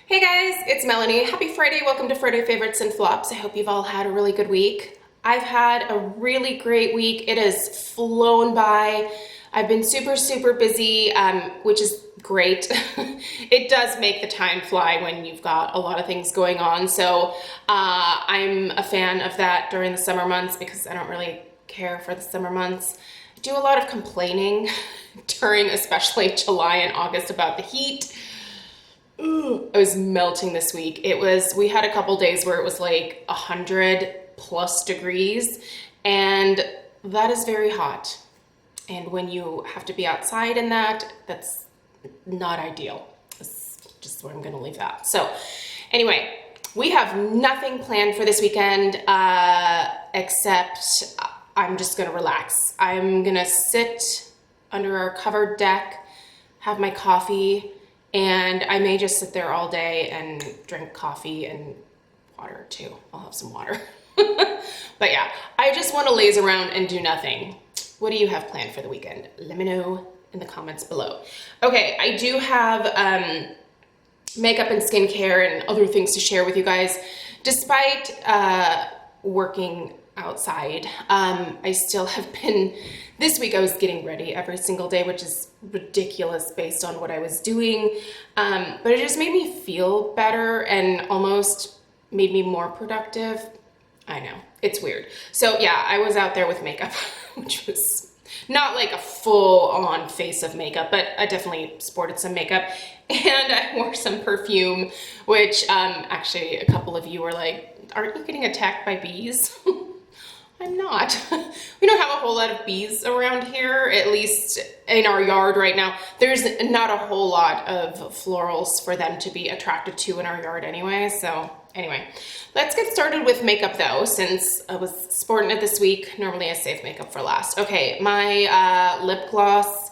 Hey guys, it's Melanie. Happy Friday. Welcome to Friday Favorites and Flops. I hope you've all had a really good week. I've had a really great week. It has flown by. I've been super busy, which is great. It does make the time fly when you've got a lot of things going on. So I'm a fan of that during the summer months because I don't really care for the summer months. I do a lot of complaining during especially July and August about the heat. I was melting this week. We had a couple days where it was like 100+ degrees, and that is very hot. And when you have to be outside in that, that's not ideal. That's just where I'm gonna leave that. So anyway, we have nothing planned for this weekend, except I'm just gonna relax. I'm gonna sit under our covered deck, have my coffee, and I may just sit there all day and drink coffee and water too. I'll have some water. But yeah, I just want to laze around and do nothing. What do you have planned for the weekend? Let me know in the comments below. Okay, I do have makeup and skincare and other things to share with you guys. Despite working outside, I still have been, this week I was getting ready every single day, which is ridiculous based on what I was doing, but it just made me feel better and almost made me more productive. I know, it's weird. So yeah, I was out there with makeup, which was not like a full-on face of makeup, but I definitely sported some makeup, and I wore some perfume, which actually a couple of you were like, aren't you getting attacked by bees? I'm not. We don't have a whole lot of bees around here, at least in our yard right now. There's not a whole lot of florals for them to be attracted to in our yard anyway. So anyway, let's get started with makeup though, since I was sporting it this week. Normally I save makeup for last. Okay, my lip gloss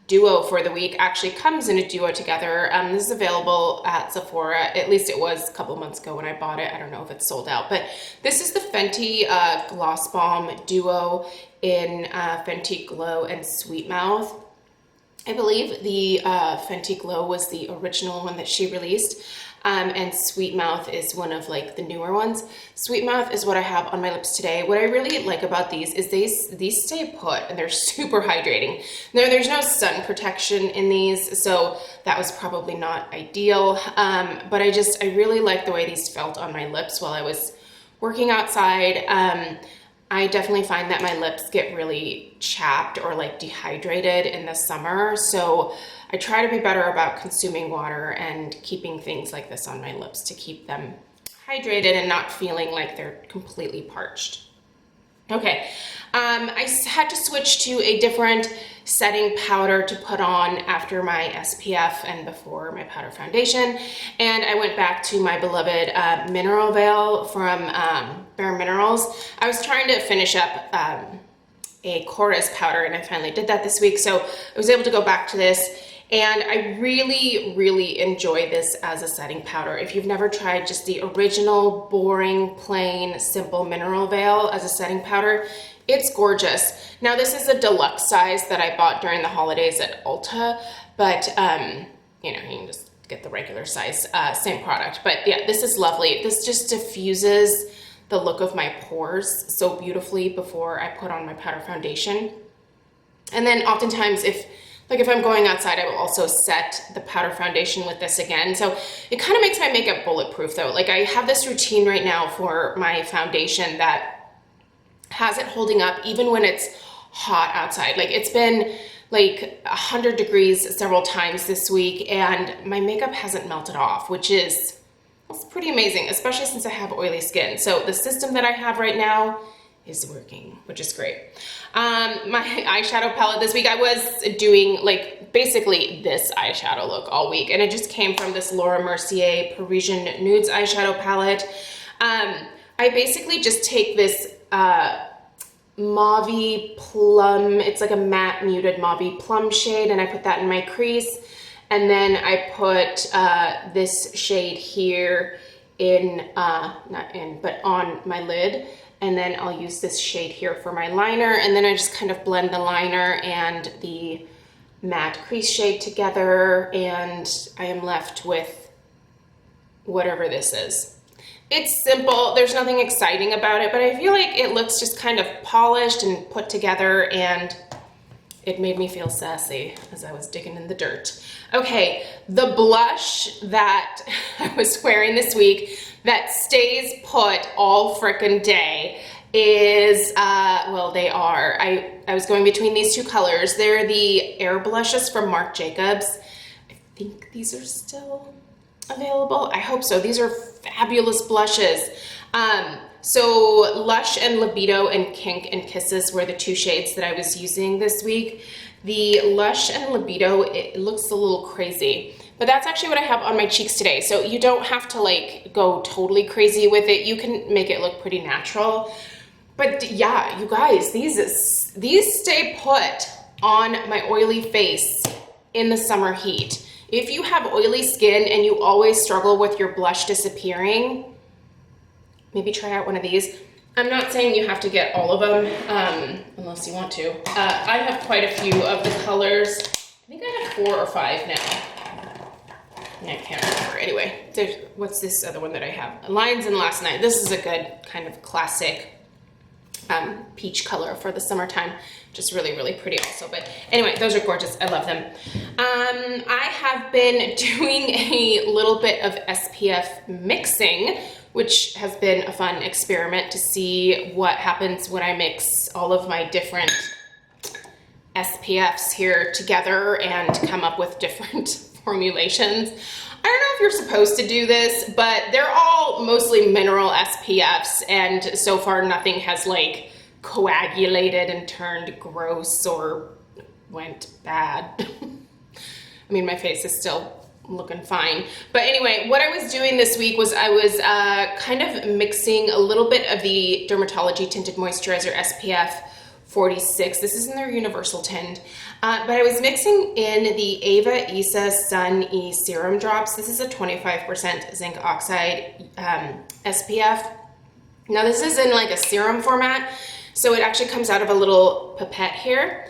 duo for the week actually comes in a duo together. This is available at Sephora. At least it was a couple months ago when I bought it. I don't know if it's sold out, but this is the Fenty Gloss Bomb Duo in Fenty Glow and Sweet Mouth. I believe the Fenty Glow was the original one that she released. And Sweet Mouth is one of like the newer ones. Sweet Mouth is what I have on my lips today. What I really like about these is these stay put and they're super hydrating. There's no sun protection in these, so that was probably not ideal. But I really like the way these felt on my lips while I was working outside. I definitely find that my lips get really chapped or like dehydrated in the summer. So I try to be better about consuming water and keeping things like this on my lips to keep them hydrated and not feeling like they're completely parched. Okay, I had to switch to a different setting powder to put on after my SPF and before my powder foundation. And I went back to my beloved Mineral Veil from Bare Minerals. I was trying to finish up a Chorus powder and I finally did that this week. So I was able to go back to this. And I really enjoy this as a setting powder. If you've never tried just the original, boring, plain, simple Mineral Veil as a setting powder, it's gorgeous. Now this is a deluxe size that I bought during the holidays at Ulta, but you know, you can just get the regular size, same product. But yeah, this is lovely. This just diffuses the look of my pores so beautifully before I put on my powder foundation. And then oftentimes if I'm going outside, I will also set the powder foundation with this again. So it kind of makes my makeup bulletproof though. Like I have this routine right now for my foundation that has it holding up even when it's hot outside. Like it's been like 100 degrees several times this week and my makeup hasn't melted off, which is pretty amazing, especially since I have oily skin. So the system that I have right now is working, which is great. My eyeshadow palette this week, I was doing like basically this eyeshadow look all week, and it just came from this Laura Mercier Parisian Nudes eyeshadow palette. I basically just take this mauve plum, it's like a matte muted mauve plum shade, and I put that in my crease, and then I put this shade here in, not in, but on my lid. And then I'll use this shade here for my liner, and then I just kind of blend the liner and the matte crease shade together, and I am left with whatever this is. It's simple, there's nothing exciting about it, but I feel like it looks just kind of polished and put together, and it made me feel sassy as I was digging in the dirt. Okay, the blush that I was wearing this week that stays put all frickin' day is, well, they are. I was going between these two colors. They're the Air Blushes from Marc Jacobs. I think these are still available. I hope so. These are fabulous blushes. So Lush and Libido and Kink and Kisses were the two shades that I was using this week. The Lush and Libido, it looks a little crazy, but that's actually what I have on my cheeks today. So you don't have to like go totally crazy with it. You can make it look pretty natural. But yeah, you guys, these stay put on my oily face in the summer heat. If you have oily skin and you always struggle with your blush disappearing, maybe try out one of these. I'm not saying you have to get all of them, unless you want to. I have quite a few of the colors. I think I have 4 or 5 now. Yeah, I can't remember. Anyway, what's this other one that I have? Lions and Last Night. This is a good kind of classic peach color for the summertime. Just really, really pretty also. But anyway, those are gorgeous. I love them. I have been doing a little bit of SPF mixing, which has been a fun experiment to see what happens when I mix all of my different SPFs here together and come up with different formulations. I don't know if you're supposed to do this, but they're all mostly mineral SPFs, and so far nothing has like coagulated and turned gross or went bad. I mean, my face is still looking fine. But anyway, what I was doing this week was I was kind of mixing a little bit of the Dermatology Tinted Moisturizer SPF 46. This is in their universal tint. But I was mixing in the Ava Issa Sun E Serum Drops. This is a 25% zinc oxide SPF. Now this is in like a serum format, so it actually comes out of a little pipette here.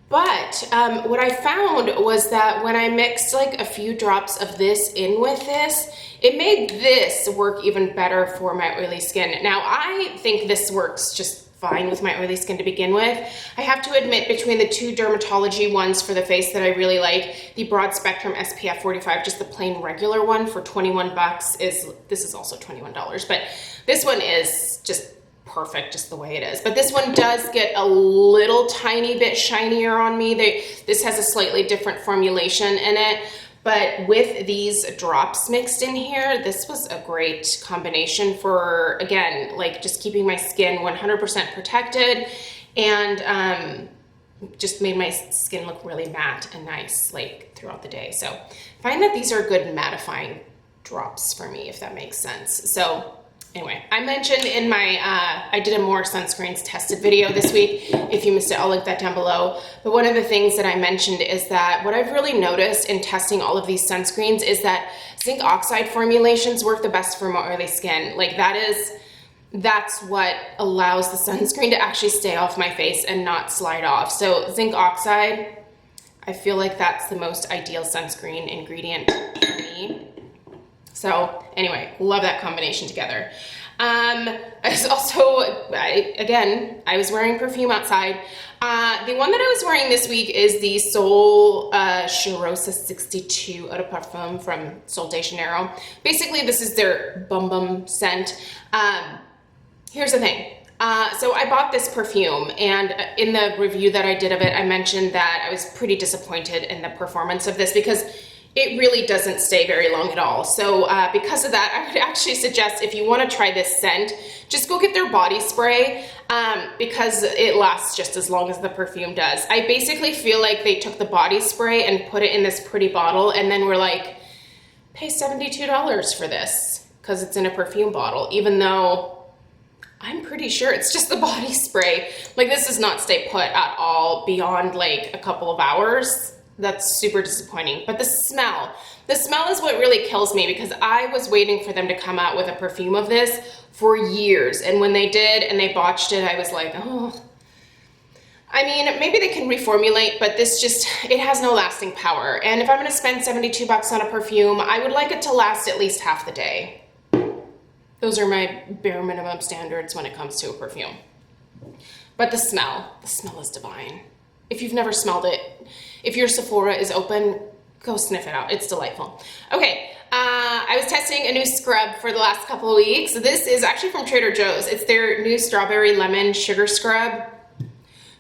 But what I found was that when I mixed like a few drops of this in with this, it made this work even better for my oily skin. Now I think this works just fine with my oily skin to begin with. I have to admit, between the two dermatology ones for the face that I really like, the broad spectrum SPF 45, just the plain regular one for 21 bucks this is also $21, but this one is just perfect just the way it is. But this one does get a little tiny bit shinier on me. This has a slightly different formulation in it. But with these drops mixed in here, this was a great combination for, again, like just keeping my skin 100% protected, and just made my skin look really matte and nice like throughout the day. So I find that these are good mattifying drops for me, if that makes sense. So anyway, I mentioned in my, I did a more sunscreens tested video this week. If you missed it, I'll link that down below. But one of the things that I mentioned is that what I've really noticed in testing all of these sunscreens is that zinc oxide formulations work the best for my oily skin. Like that's what allows the sunscreen to actually stay off my face and not slide off. So zinc oxide, I feel like that's the most ideal sunscreen ingredient for me. So anyway, love that combination together. I was also, I was wearing perfume outside. The one that I was wearing this week is the Sol Cheirosa 62 Eau de Parfum from Sol de Janeiro. Basically, this is their Bum Bum scent. Here's the thing. So I bought this perfume, and in the review that I did of it, I mentioned that I was pretty disappointed in the performance of this because it really doesn't stay very long at all. So because of that, I would actually suggest, if you want to try this scent, just go get their body spray, because it lasts just as long as the perfume does. I basically feel like they took the body spray and put it in this pretty bottle, and then were like, pay $72 for this because it's in a perfume bottle, even though I'm pretty sure it's just the body spray. Like, this does not stay put at all beyond like a couple of hours. That's super disappointing. But the smell is what really kills me, because I was waiting for them to come out with a perfume of this for years. And when they did and they botched it, I was like, oh, I mean, maybe they can reformulate, but this just, it has no lasting power. And if I'm gonna spend 72 bucks on a perfume, I would like it to last at least half the day. Those are my bare minimum standards when it comes to a perfume. But the smell is divine. If you've never smelled it, if your Sephora is open, go sniff it out. It's delightful. Okay, I was testing a new scrub for the last couple of weeks. This is actually from Trader Joe's. It's their new strawberry lemon sugar scrub.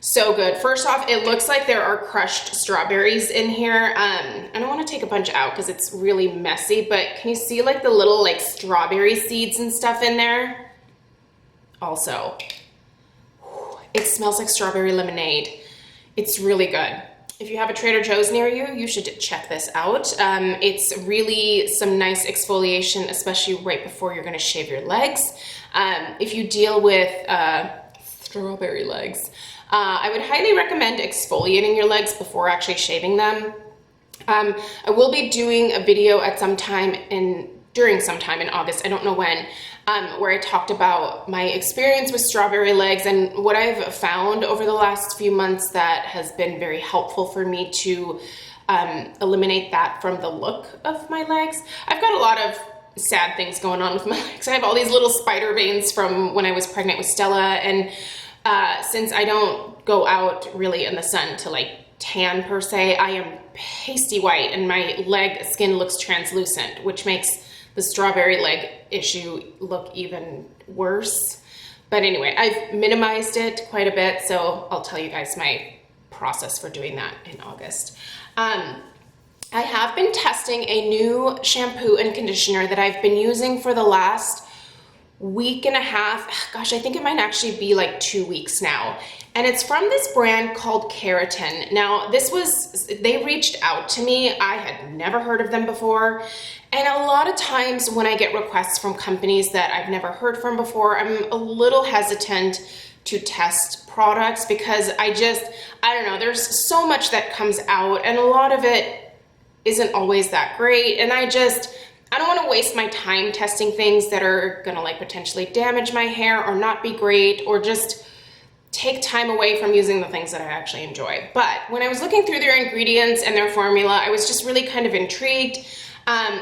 So good. First off, it looks like there are crushed strawberries in here. I don't want to take a bunch out because it's really messy, but can you see like the little like strawberry seeds and stuff in there? Also, it smells like strawberry lemonade. It's really good. If you have a Trader Joe's near you, you should check this out. It's really some nice exfoliation, especially right before you're going to shave your legs. If you deal with strawberry legs, I would highly recommend exfoliating your legs before actually shaving them. I will be doing a video at during some time in August, I don't know when, where I talked about my experience with strawberry legs and what I've found over the last few months that has been very helpful for me to eliminate that from the look of my legs. I've got a lot of sad things going on with my legs. I have all these little spider veins from when I was pregnant with Stella, and since I don't go out really in the sun to like tan per se, I am pasty white and my leg skin looks translucent, which makes the strawberry leg issue look even worse. But anyway, I've minimized it quite a bit, so I'll tell you guys my process for doing that in August. I have been testing a new shampoo and conditioner that I've been using for the last week and a half. Gosh, I think it might actually be like 2 weeks now. And it's from this brand called Keratin. Now, they reached out to me. I had never heard of them before. And a lot of times when I get requests from companies that I've never heard from before, I'm a little hesitant to test products because I don't know, there's so much that comes out and a lot of it isn't always that great. And I don't want to waste my time testing things that are gonna like potentially damage my hair or not be great or just take time away from using the things that I actually enjoy. But when I was looking through their ingredients and their formula, I was just really kind of intrigued.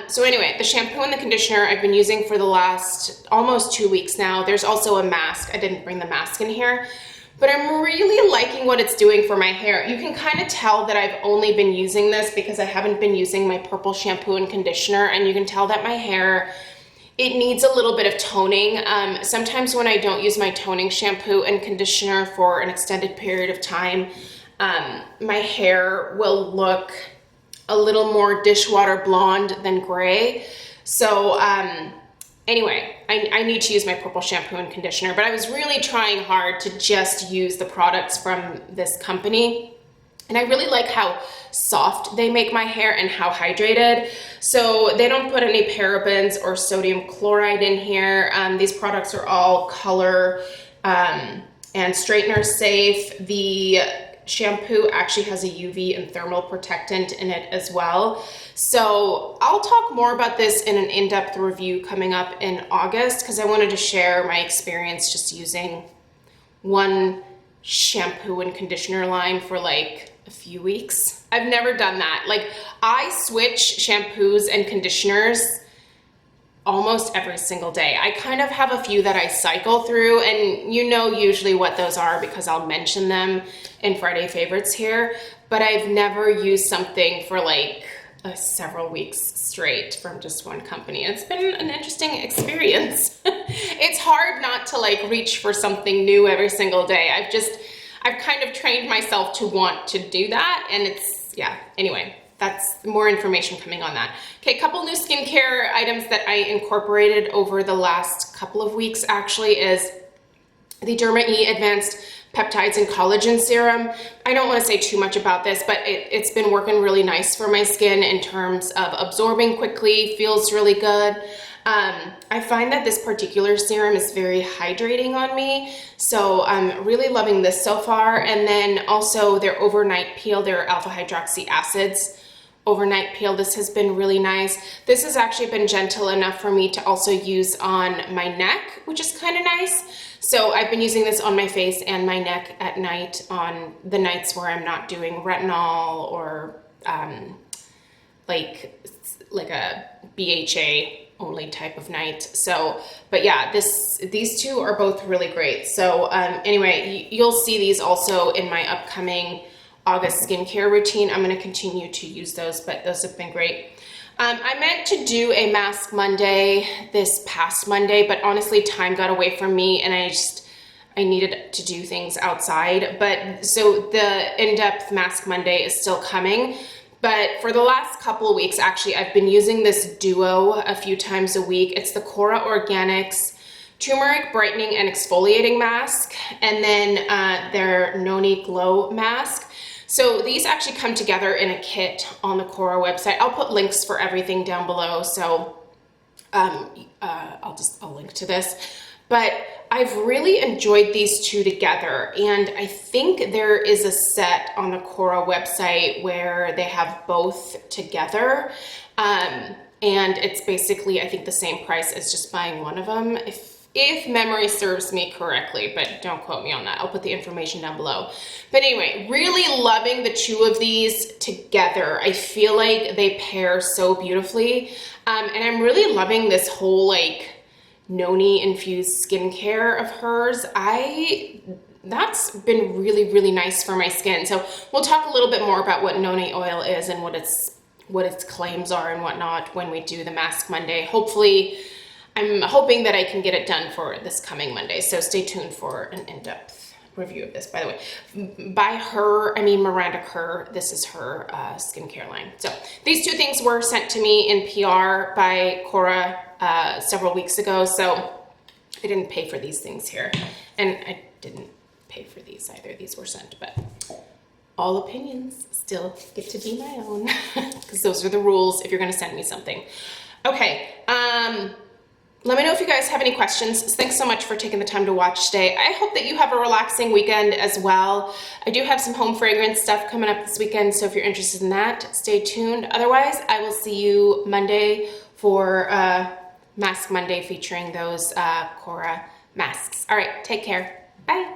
So anyway, the shampoo and the conditioner I've been using for the last almost 2 weeks now. There's also a mask. I didn't bring the mask in here, but I'm really liking what it's doing for my hair. You can kind of tell that I've only been using this because I haven't been using my purple shampoo and conditioner, and you can tell that my hair, it needs a little bit of toning. Sometimes when I don't use my toning shampoo and conditioner for an extended period of time, my hair will look a little more dishwater blonde than gray. So anyway, I need to use my purple shampoo and conditioner, but I was really trying hard to just use the products from this company. And I really like how soft they make my hair and how hydrated. So they don't put any parabens or sodium chloride in here. These products are all color and straightener safe. The shampoo actually has a UV and thermal protectant in it as well. So I'll talk more about this in an in-depth review coming up in August because I wanted to share my experience just using one shampoo and conditioner line for like a few weeks. I've never done that. Like I switch shampoos and conditioners almost every single day. I kind of have a few that I cycle through, and you know usually what those are because I'll mention them in Friday favorites here, but I've never used something for like several weeks straight from just one company. It's been an interesting experience. It's hard not to like reach for something new every single day. I've kind of trained myself to want to do that, and anyway, that's more information coming on that. Okay, a couple new skincare items that I incorporated over the last couple of weeks actually is the Derma E Advanced Peptides and Collagen Serum. I don't want to say too much about this, but it's been working really nice for my skin in terms of absorbing quickly, feels really good. I find that this particular serum is very hydrating on me, so I'm really loving this so far. And then also their overnight peel, their alpha hydroxy acids overnight peel. This has been really nice. This has actually been gentle enough for me to also use on my neck, which is kind of nice. So I've been using this on my face and my neck at night on the nights where I'm not doing retinol or like a BHA only type of night. So, but yeah, these two are both really great. So anyway, you'll see these also in my upcoming August skincare routine. I'm going to continue to use those, but those have been great. I meant to do a Mask Monday this past Monday, but honestly, time got away from me and I needed to do things outside. But so the in-depth Mask Monday is still coming. But for the last couple of weeks, actually, I've been using this duo a few times a week. It's the Kora Organics Turmeric Brightening and Exfoliating Mask, and then their Noni Glow Mask. So these actually come together in a kit on the Kora website. I'll put links for everything down below, so I'll link to this. But I've really enjoyed these two together, and I think there is a set on the Kora website where they have both together, and it's basically, I think, the same price as just buying one of them, if memory serves me correctly, but don't quote me on that. I'll put the information down below. But anyway, really loving the two of these together. I feel like they pair so beautifully, and I'm really loving this whole like Noni infused skincare of hers. That's been really, really nice for my skin. So we'll talk a little bit more about what Noni oil is and what its claims are and whatnot when we do the Mask Monday. Hopefully, I'm hoping that I can get it done for this coming Monday. So stay tuned for an in-depth review of this. By the way, by her, I mean Miranda Kerr. This is her skincare line. So these two things were sent to me in PR by Kora several weeks ago. So I didn't pay for these things here, and I didn't pay for these either. These were sent, but all opinions still get to be my own because those are the rules if you're going to send me something. Okay. Let me know if you guys have any questions. Thanks so much for taking the time to watch today. I hope that you have a relaxing weekend as well. I do have some home fragrance stuff coming up this weekend, so if you're interested in that, stay tuned. Otherwise, I will see you Monday for Mask Monday featuring those Kora masks. All right, take care. Bye.